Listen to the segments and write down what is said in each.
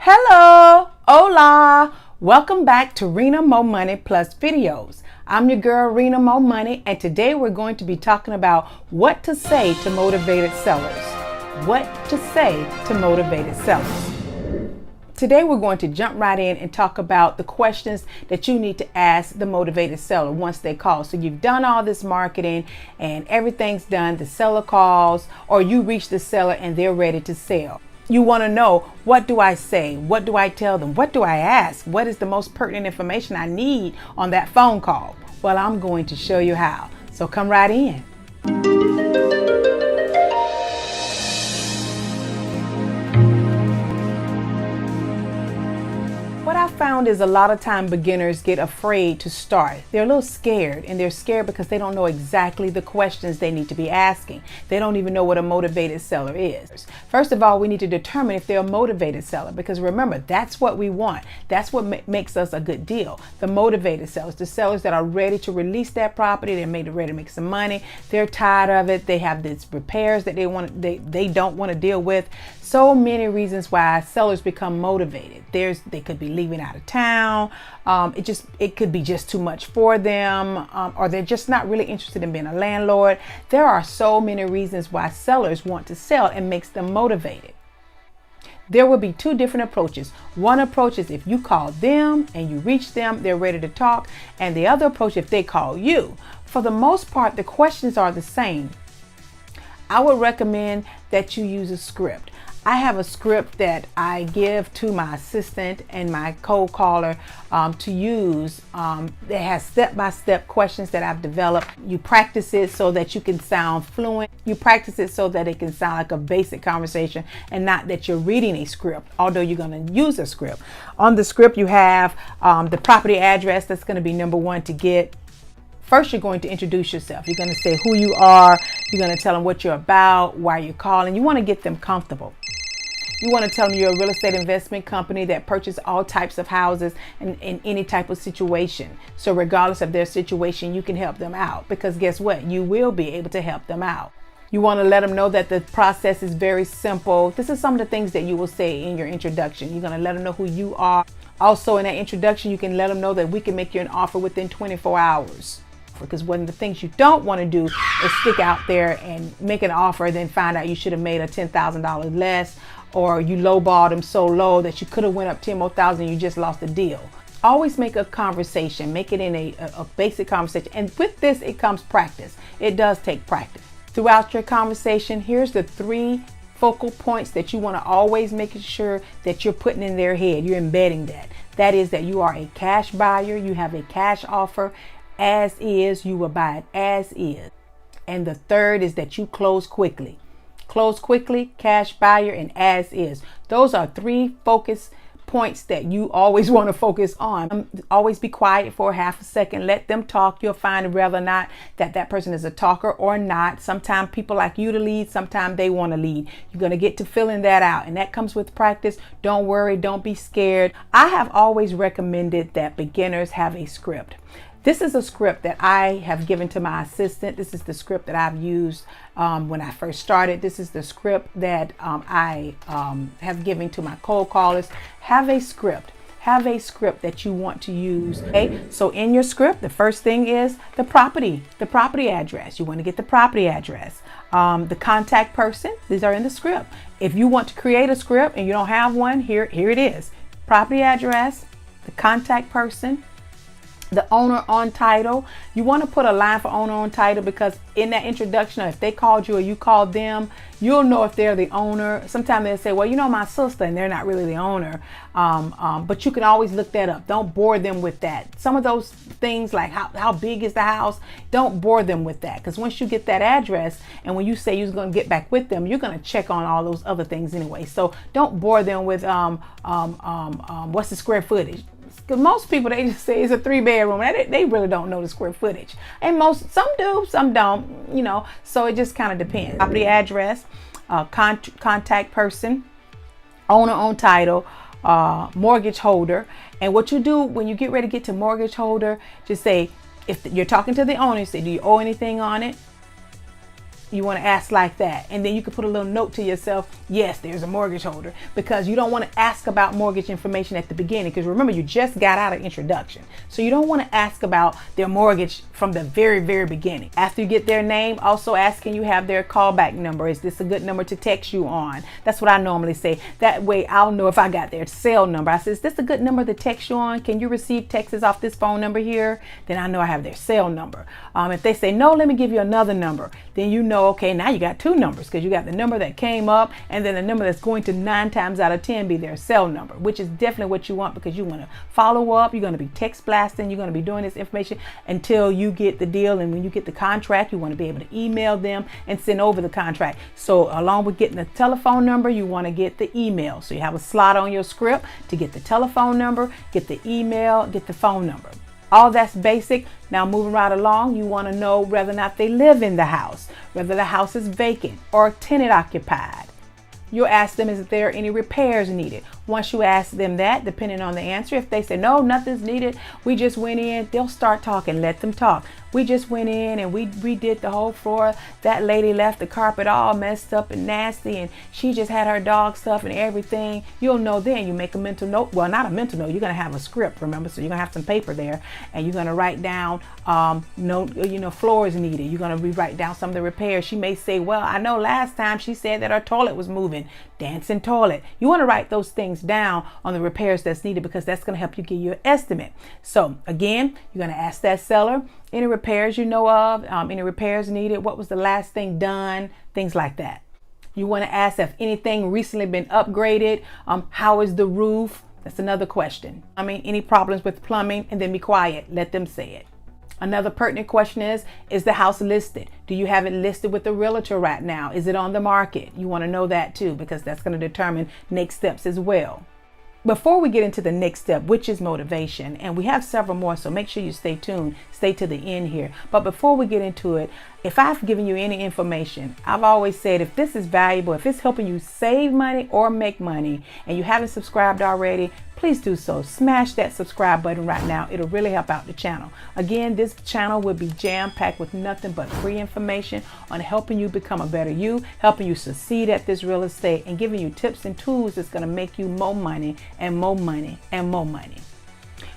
Hello, hola, welcome back to Rena MoMoney Plus videos. I'm your girl Rena MoMoney, and today we're going to be talking about what to say to motivated sellers. What to say to motivated sellers. Today we're going to jump right in and talk about the questions that you need to ask the motivated seller once they call. So you've done all this marketing and everything's done, the seller calls, or you reach the seller and they're ready to sell. You want to know, what do I say? What do I tell them? What do I ask? What is the most pertinent information I need on that phone call? Well, I'm going to show you how. So come right in. What I found is a lot of time beginners get afraid to start. They're a little scared, and they're scared because they don't know exactly the questions they need to be asking. They don't even know what a motivated seller is. First of all, we need to determine if they're a motivated seller, because remember, that's what we want. That's what makes us a good deal. The motivated sellers, the sellers that are ready to release that property, they're ready to make some money, they're tired of it, they have these repairs that they don't want to deal with. So many reasons why sellers become motivated. They could be leaving out of town. It could be just too much for them, or they're just not really interested in being a landlord. There are so many reasons why sellers want to sell and makes them motivated. There will be two different approaches. One approach is if you call them and you reach them, they're ready to talk. And the other approach, if they call you. For the most part, the questions are the same. I would recommend that you use a script. I have a script that I give to my assistant and my cold caller to use. It has step-by-step questions that I've developed. You practice it so that you can sound fluent. You practice it so that it can sound like a basic conversation and not that you're reading a script, although you're going to use a script. On the script, you have the property address. That's going to be number one to get. First, you're going to introduce yourself. You're going to say who you are. You're going to tell them what you're about, why you're calling. You want to get them comfortable. You want to tell them you're a real estate investment company that purchases all types of houses in any type of situation. So regardless of their situation, you can help them out, because guess what? You will be able to help them out. You want to let them know that the process is very simple. This is some of the things that you will say in your introduction. You're going to let them know who you are. Also, in that introduction, you can let them know that we can make you an offer within 24 hours. Because one of the things you don't want to do is stick out there and make an offer, then find out you should have made a $10,000 less, or you lowballed them so low that you could have went up 10 more thousand, you just lost the deal. Always make a conversation, make it in a basic conversation. And with this, it comes practice. It does take practice. Throughout your conversation, here's the 3 focal points that you want to always make sure that you're putting in their head. You're embedding that. That is that you are a cash buyer. You have a cash offer. As is, you will buy it as is. And the third is that you close quickly. Close quickly, cash buyer, and as is. Those are 3 focus points that you always want to focus on. Always be quiet for half a second. Let them talk. You'll find whether or not that person is a talker or not. Sometimes people like you to lead. Sometimes they want to lead. You're going to get to filling that out, and that comes with practice. Don't worry. Don't be scared. I have always recommended that beginners have a script. This is a script that I have given to my assistant. This is the script that I've used when I first started. This is the script that I have given to my cold callers. Have a script. Have a script that you want to use. Okay? So in your script, the first thing is the property address. You want to get the property address. The contact person, these are in the script. If you want to create a script and you don't have one, here it is. Property address, the contact person, the owner on title. You want to put a line for owner on title, because in that introduction, if they called you or you called them, you'll know if they're the owner. Sometimes they'll say, well, you know, my sister, and they're not really the owner. But you can always look that up. Don't bore them with that. Some of those things like how big is the house, don't bore them with that, because once you get that address and when you say you're going to get back with them, you're going to check on all those other things anyway. So don't bore them with what's the square footage. Because most people, they just say it's a 3-bedroom. They really don't know the square footage. And some do, some don't, you know. So it just kind of depends. Property address, contact person, owner on title, mortgage holder. And what you do when you get ready to get to mortgage holder, just say, if you're talking to the owner, say, do you owe anything on it? You want to ask like that. And then you can put a little note to yourself, yes, there's a mortgage holder, because you don't want to ask about mortgage information at the beginning, because remember, you just got out of introduction. So you don't want to ask about their mortgage from the very, very beginning. After you get their name, also ask, can you have their callback number? Is this a good number to text you on? That's what I normally say. That way I'll know if I got their cell number. I say, is this a good number to text you on? Can you receive texts off this phone number here? Then I know I have their cell number. If they say, no, let me give you another number, then you know, okay, now you got two numbers, because you got the number that came up and then the number that's going to 9 times out of 10 be their cell number, which is definitely what you want, because you want to follow up. You're going to be text blasting. You're going to be doing this information until you get the deal. And when you get the contract, you want to be able to email them and send over the contract. So along with getting the telephone number, you want to get the email. So you have a slot on your script to get the telephone number, get the email, get the phone number. All that's basic. Now moving right along, you want to know whether or not they live in the house, whether the house is vacant or tenant occupied. You'll ask them, is there any repairs needed? Once you ask them that, depending on the answer, if they say, no, nothing's needed, we just went in, they'll start talking. Let them talk. We just went in and we redid the whole floor. That lady left the carpet all messed up and nasty, and she just had her dog stuff and everything. You'll know then. You make a mental note. Well, not a mental note. You're going to have a script, remember? So you're going to have some paper there, and you're going to write down, floors needed. You're going to rewrite down some of the repairs. She may say, well, I know last time she said that her toilet was moving. Dancing toilet. You want to write those things down on the repairs that's needed, because that's going to help you give you an estimate. So again, you're going to ask that seller, any repairs you know of, any repairs needed, what was the last thing done, things like that. You want to ask if anything recently been upgraded, how is the roof? That's another question. Any problems with plumbing, and then be quiet, let them say it. Another pertinent question is the house listed? Do you have it listed with the realtor right now? Is it on the market? You want to know that too, because that's going to determine next steps as well. Before we get into the next step, which is motivation, and we have several more, so make sure you stay tuned, stay to the end here. But before we get into it, if I've given you any information, I've always said, if this is valuable, if it's helping you save money or make money, and you haven't subscribed already, please do so. Smash that subscribe button right now. It'll really help out the channel. Again, this channel will be jam-packed with nothing but free information on helping you become a better you, helping you succeed at this real estate, and giving you tips and tools that's going to make you more money and more money and more money.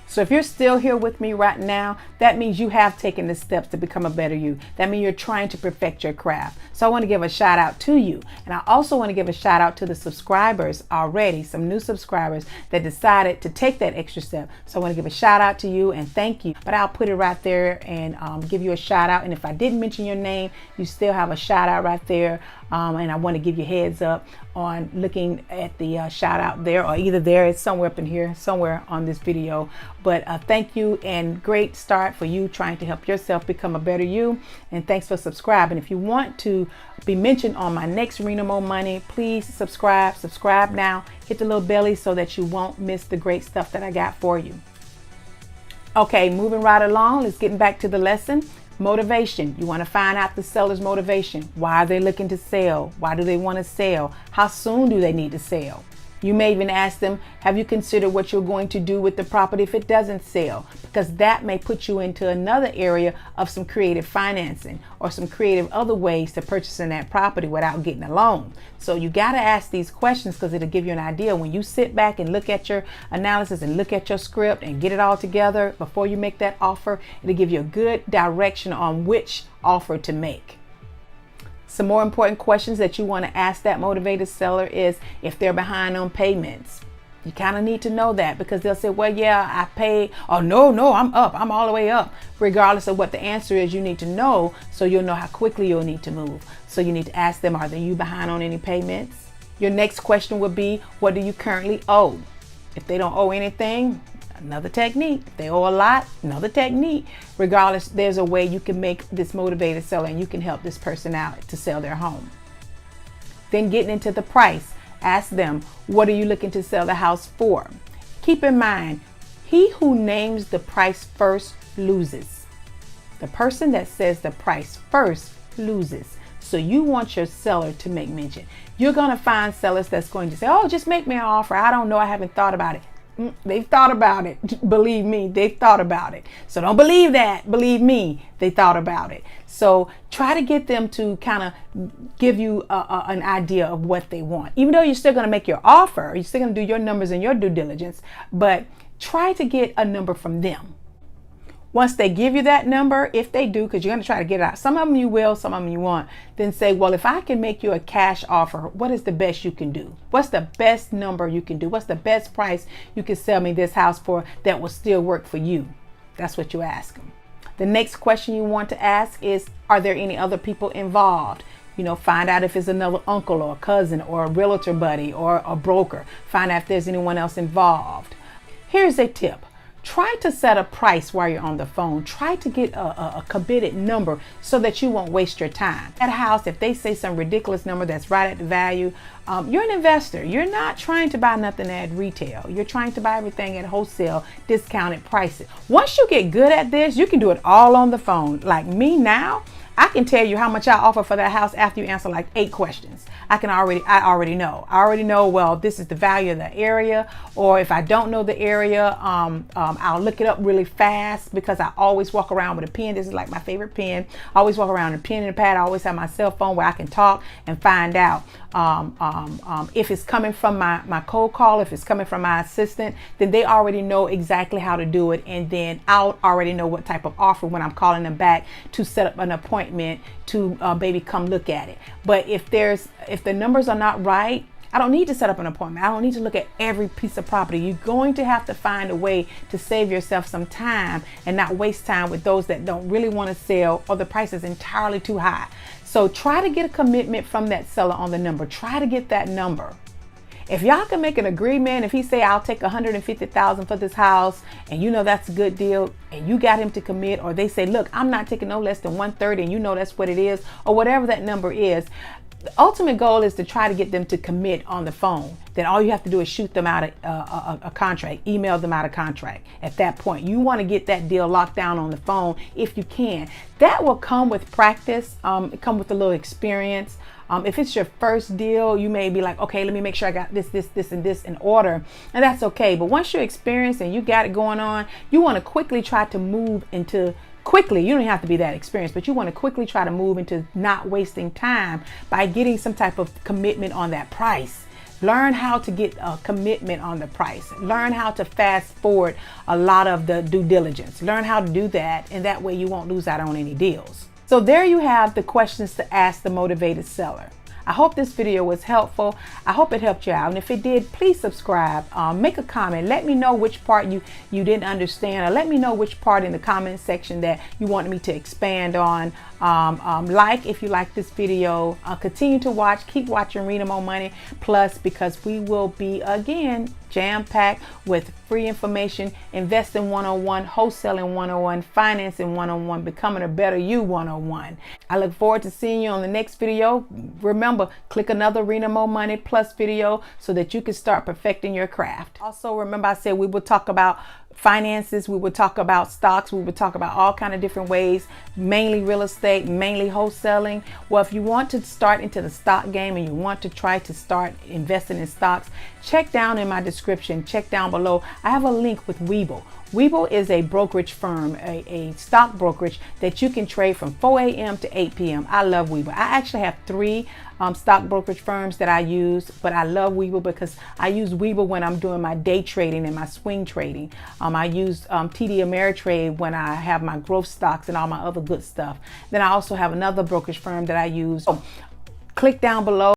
So if you're still here with me right now, that means you have taken the steps to become a better you. That means you're trying to perfect your craft. So I want to give a shout out to you. And I also want to give a shout out to the subscribers already, some new subscribers that decided to take that extra step. So I want to give a shout out to you and thank you. But I'll put it right there and give you a shout out. And if I didn't mention your name, you still have a shout out right there. And I want to give you heads up on looking at the shout out there, or either there, it's somewhere up in here, somewhere on this video. But thank you, and great start for you trying to help yourself become a better you. And thanks for subscribing. If you want to be mentioned on my next Rena MoMoney, please subscribe now. Hit the little belly so that you won't miss the great stuff that I got for you. Okay, moving right along, let's get back to the lesson. Motivation. You want to find out the seller's motivation. Why are they looking to sell? Why do they want to sell? How soon do they need to sell? You may even ask them, have you considered what you're going to do with the property if it doesn't sell? Because that may put you into another area of some creative financing or some creative other ways to purchasing that property without getting a loan. So you got to ask these questions, because it'll give you an idea. When you sit back and look at your analysis and look at your script and get it all together before you make that offer, it'll give you a good direction on which offer to make. Some more important questions that you want to ask that motivated seller is if they're behind on payments. You kind of need to know that, because they'll say, well, yeah, I paid. Oh, no, I'm up. I'm all the way up. Regardless of what the answer is, you need to know so you'll know how quickly you'll need to move. So you need to ask them, are you behind on any payments? Your next question would be, what do you currently owe? If they don't owe anything, another technique. If they owe a lot, another technique. Regardless, there's a way you can make this motivated seller, and you can help this person out to sell their home. Then getting into the price. Ask them, what are you looking to sell the house for? Keep in mind, he who names the price first loses. The person that says the price first loses. So you want your seller to make mention. You're going to find sellers that's going to say, oh, just make me an offer. I don't know. I haven't thought about it. They've thought about it. Believe me, they've thought about it. So don't believe that. Believe me, they thought about it. So try to get them to kind of give you an idea of what they want. Even though you're still going to make your offer, you're still going to do your numbers and your due diligence, but try to get a number from them. Once they give you that number, if they do, because you're going to try to get it out. Some of them you will, some of them you won't. Then say, well, if I can make you a cash offer, what is the best you can do? What's the best number you can do? What's the best price you can sell me this house for that will still work for you? That's what you ask them. The next question you want to ask is, are there any other people involved? You know, find out if it's another uncle or a cousin or a realtor buddy or a broker. Find out if there's anyone else involved. Here's a tip. Try to set a price while you're on the phone. Try to get a committed number so that you won't waste your time. At a house, if they say some ridiculous number that's right at the value, you're an investor. You're not trying to buy nothing at retail. You're trying to buy everything at wholesale, discounted prices. Once you get good at this, you can do it all on the phone. Like me now, I can tell you how much I offer for that house after you answer like 8 questions. I already know. I already know, well, this is the value of the area, or if I don't know the area, I'll look it up really fast because I always walk around with a pen. This is like my favorite pen. I always walk around with a pen and a pad. I always have my cell phone where I can talk and find out if it's coming from my cold call, if it's coming from my assistant, then they already know exactly how to do it. And then I'll already know what type of offer when I'm calling them back to set up an appointment to maybe come look at it. But if the numbers are not right, I don't need to set up an appointment. I don't need to look at every piece of property. You're going to have to find a way to save yourself some time and not waste time with those that don't really want to sell or the price is entirely too high. So try to get a commitment from that seller on the number. Try to get that number. If y'all can make an agreement, if he say, I'll take $150,000 for this house, and you know that's a good deal, and you got him to commit, or they say, look, I'm not taking no less than 130, and you know that's what it is, or whatever that number is. The ultimate goal is to try to get them to commit on the phone. Then all you have to do is shoot them out a contract, email them out a contract. At that point, you want to get that deal locked down on the phone if you can. That will come with practice. It come with a little experience. If it's your first deal, you may be like, okay, let me make sure I got this, and this in order. And that's okay. But once you're experienced and you got it going on, you want to quickly try to move into you don't have to be that experienced, but you want to quickly try to move into not wasting time by getting some type of commitment on that price. Learn how to get a commitment on the price. Learn how to fast forward a lot of the due diligence. Learn how to do that, and that way you won't lose out on any deals. So there you have the questions to ask the motivated seller. I hope this video was helpful. I hope it helped you out. And if it did, please subscribe. Make a comment. Let me know which part you didn't understand, or let me know which part in the comment section that you wanted me to expand on. Like if you like this video. Continue to watch. Keep watching Rena MoMoney Plus, because we will be again jam-packed with free information, investing 101, wholesaling 101, financing 101, becoming a better you 101. I look forward to seeing you on the next video. Remember, click another Rena MoMoney Plus video so that you can start perfecting your craft. Also, remember I said we will talk about finances, we would talk about stocks, we would talk about all kind of different ways, mainly real estate, mainly wholesaling. Well, if you want to start into the stock game and you want to try to start investing in stocks, check down in my description, check down below. I have a link with Webull. Webull is a brokerage firm, a stock brokerage that you can trade from 4 a.m. to 8 p.m. I love Webull. I actually have 3 stock brokerage firms that I use, but I love Webull because I use Webull when I'm doing my day trading and my swing trading. I use TD Ameritrade when I have my growth stocks and all my other good stuff. Then I also have another brokerage firm that I use. Click down below.